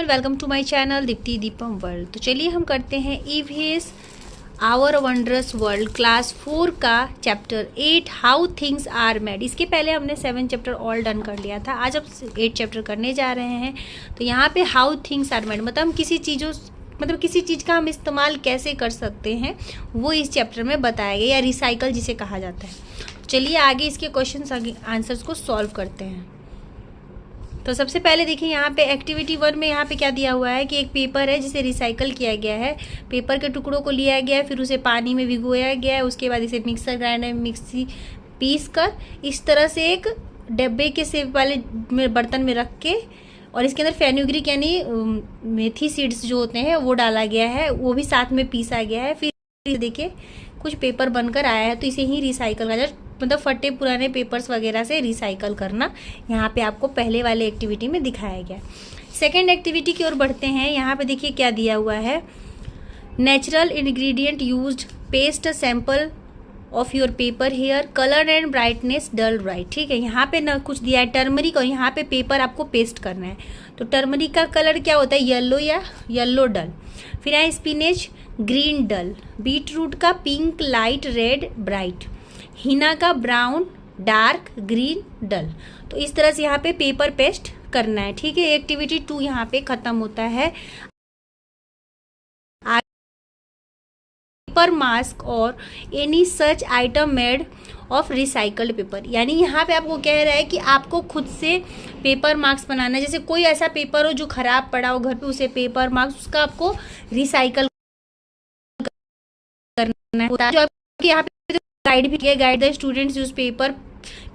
Everyone, welcome to my channel Deepti Deepam world. तो चलिए हम करते हैं EVS our wondrous world class 4 का chapter 8 how things are made. इसके पहले हमने 7 चैप्टर ऑल डन कर लिया था। आज हम 8 चैप्टर करने जा रहे हैं। तो यहाँ पे हाउ थिंग्स आर मेड मतलब हम किसी चीज़ का हम इस्तेमाल कैसे कर सकते हैं वो इस चैप्टर में बताया गया, या रिसाइकल जिसे कहा जाता है। चलिए आगे इसके क्वेश्चन आंसर्स को सॉल्व करते हैं। तो सबसे पहले देखिए यहाँ पे एक्टिविटी 1 में यहाँ पे क्या दिया हुआ है कि एक पेपर है जिसे रिसाइकल किया गया है। पेपर के टुकड़ों को लिया गया है, फिर उसे पानी में भिगोया गया है, उसके बाद इसे मिक्सर ग्राइंडर में मिक्सी पीस कर इस तरह से एक डब्बे के शेप वाले बर्तन में रख के, और इसके अंदर फेनुग्रीक यानी मेथी सीड्स जो होते हैं वो डाला गया है, वो भी साथ में पीसा गया है। फिर देखिए कुछ पेपर बनकर आया है। तो इसे ही रिसाइकल करा जाए, मतलब फटे पुराने पेपर्स वगैरह से रिसाइकल करना यहाँ पे आपको पहले वाले एक्टिविटी में दिखाया गया। सेकेंड एक्टिविटी की ओर बढ़ते हैं। यहाँ पे देखिए क्या दिया हुआ है, natural ingredient used, paste a sample of your paper here, colour and brightness dull bright. ठीक है, यहाँ पे ना कुछ दिया है टर्मरिक, और यहाँ पे पेपर आपको पेस्ट करना है। तो टर्मरिक का कलर क्या होता है, येलो या येलो डल। फिर है स्पिनेच ग्रीन डल, बीट रूट का pink light red bright, Hina का ब्राउन डार्क ग्रीन डल। तो इस तरह से यहाँ पे पेपर पेस्ट करना है। ठीक है, एक्टिविटी 2 यहाँ पे खत्म होता है। पेपर मास्क और any such item made of recycled paper, यानी यहाँ पे आपको कह रहा है कि आपको खुद से पेपर मास्क बनाना है। जैसे कोई ऐसा पेपर हो जो खराब पड़ा हो घर पे, उसे पेपर मास्क उसका आपको रिसाइकल करना है। जो आपके यहाँ पे गाइड भी किया, guide the students use paper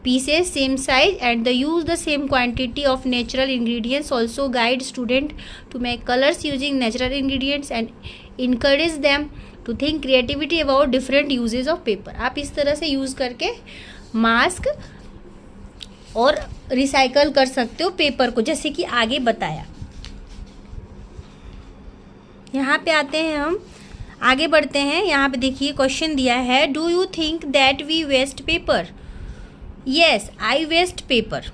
pieces same size and the use the same quantity of natural ingredients. Also guide student to make colors using natural ingredients and encourage them to think creativity about different uses of paper. आप इस तरह से use करके mask और recycle कर सकते हो paper को, जैसे कि आगे बताया। यहाँ पे आते हैं, हम आगे बढ़ते हैं। यहाँ पे देखिए क्वेश्चन दिया है, do you think that we waste paper? Yes I waste paper.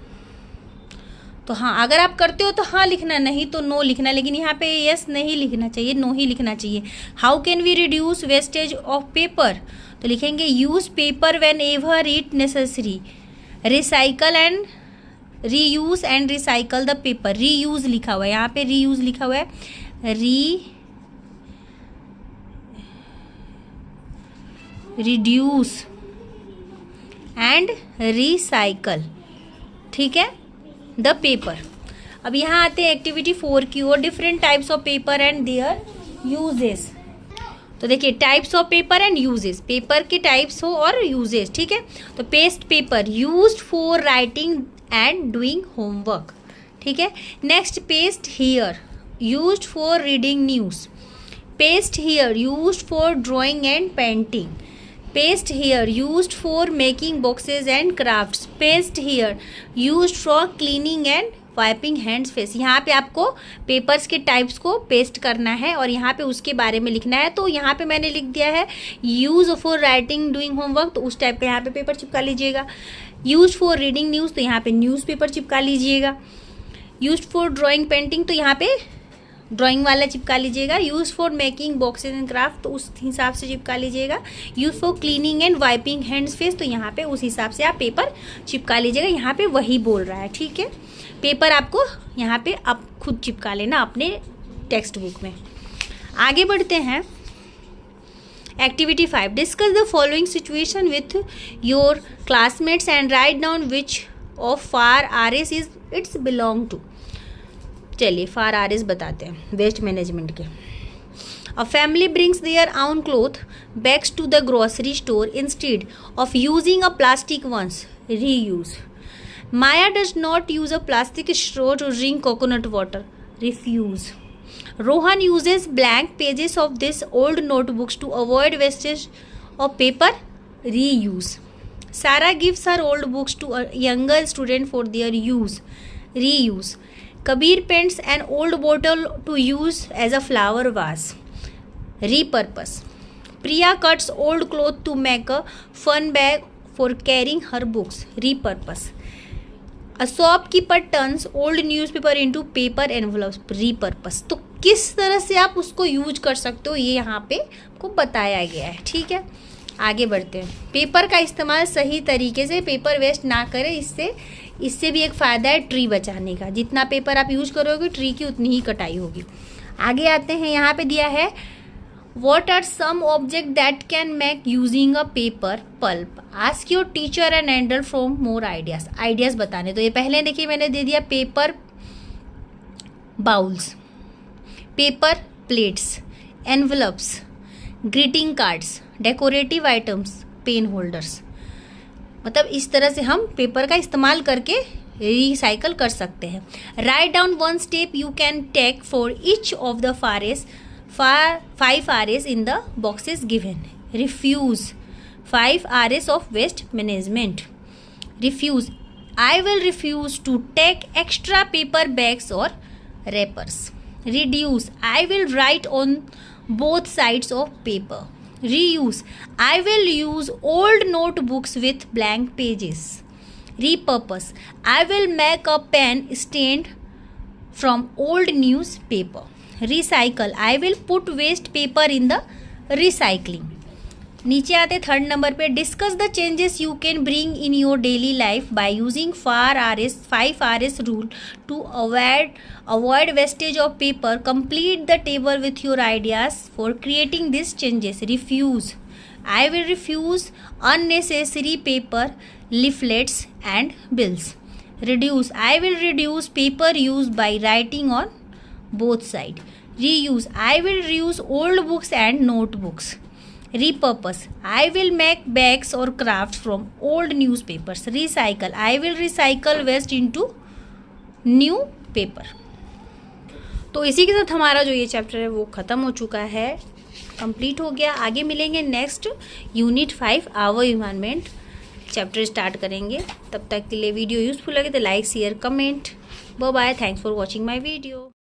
तो हाँ, अगर आप करते हो तो हाँ लिखना, नहीं तो नो लिखना। लेकिन यहाँ पे यस नहीं लिखना चाहिए, नो ही लिखना चाहिए। How can we reduce wastage of paper? तो लिखेंगे use paper whenever it necessary, recycle and reuse and recycle the paper. Reuse लिखा हुआ है, यहाँ पे रीयूज लिखा हुआ है, रिड्यूस एंड रिसाइकल। ठीक है, द पेपर। अब यहाँ आते हैं एक्टिविटी 4 की ओर, different types of paper and their uses. तो देखिए types of paper and uses, paper के टाइप्स हो और यूजेस। ठीक है, तो paste paper used for writing and doing homework. ठीक है, next paste here used for reading news, paste here used for drawing and painting, paste here used for making boxes and crafts, paste here used for cleaning and wiping hands face. यहाँ पे आपको papers के types को paste करना है और यहाँ पे उसके बारे में लिखना है। तो यहाँ पे मैंने लिख दिया है use for writing doing homework, तो उस टाइप का यहाँ पे पेपर चिपका लीजिएगा। यूज फॉर रीडिंग न्यूज़, तो यहाँ पे न्यूज़ पेपर चिपका लीजिएगा। यूज फॉर ड्राइंग पेंटिंग, तो यहाँ पे ड्राइंग वाला चिपका लीजिएगा। Use for making boxes and craft, तो उस हिसाब से चिपका लीजिएगा। Use for cleaning and wiping hands face, तो यहाँ पे उस हिसाब से आप पेपर चिपका लीजिएगा। यहाँ पे वही बोल रहा है। ठीक है, पेपर आपको यहाँ पे आप खुद चिपका लेना अपने टेक्स्ट बुक में। आगे बढ़ते हैं, activity 5, discuss the following situation with your classmates and write down which of four R S is its belong to. चलिए फार आर एस बताते हैं, वेस्ट मैनेजमेंट के। A family brings their own cloth bags to the grocery store instead of using a plastic ones, reuse. Maya does not use a plastic straw to drink coconut water, refuse. Rohan uses blank pages of this old notebooks to avoid wastage of paper, reuse. Sara gives her old books to a younger student for their use, reuse. Kabir paints an old bottle to use as a flower vase, repurpose. Priya cuts old cloth to make a fun bag for carrying her books, repurpose. A shopkeeper turns old newspaper into paper envelopes repurpose. तो किस तरह से आप उसको use कर सकते हो ये यहाँ पे आपको बताया गया है। ठीक है, आगे बढ़ते हैं। पेपर का इस्तेमाल सही तरीके से, पेपर वेस्ट ना करें, इससे भी एक फ़ायदा है ट्री बचाने का। जितना पेपर आप यूज करोगे ट्री की उतनी ही कटाई होगी। आगे आते हैं, यहाँ पे दिया है What are some objects that can make using a paper pulp? Ask your teacher and handle from more ideas. Ideas बताने। तो ये पहले देखिए मैंने दे दिया paper bowls, paper plates, envelopes, greeting cards, decorative items, pen holders. मतलब इस तरह से हम पेपर का इस्तेमाल करके रिसाइकल कर सकते हैं। Write down one step you can take for each of the 5 R's in the boxes given. Refuse 5 R's of waste management. Refuse. I will refuse to take extra paper bags or wrappers. Reduce. I will write on both sides of paper. Reuse. I will use old notebooks with blank pages. Repurpose. I will make a pen stand from old newspaper. Recycle, I will put waste paper in the recycling. नीचे आते 3rd number पे, discuss the changes you can bring in your daily life by using 5 R's rule to avoid wastage of paper. Complete the table with your ideas for creating this changes. Refuse, I will refuse unnecessary paper leaflets and bills. Reduce, I will reduce paper use by writing on both side. Reuse, I will reuse old books and notebooks. Repurpose, I will make bags or crafts from old newspapers. Recycle, I will recycle waste into new paper. तो इसी के साथ हमारा जो ये chapter है वो ख़त्म हो चुका है, कंप्लीट हो गया। आगे मिलेंगे next unit 5 our environment chapter start करेंगे। तब तक के लिए वीडियो यूजफुल लगे तो like share comment. Bye bye, thanks for watching my video.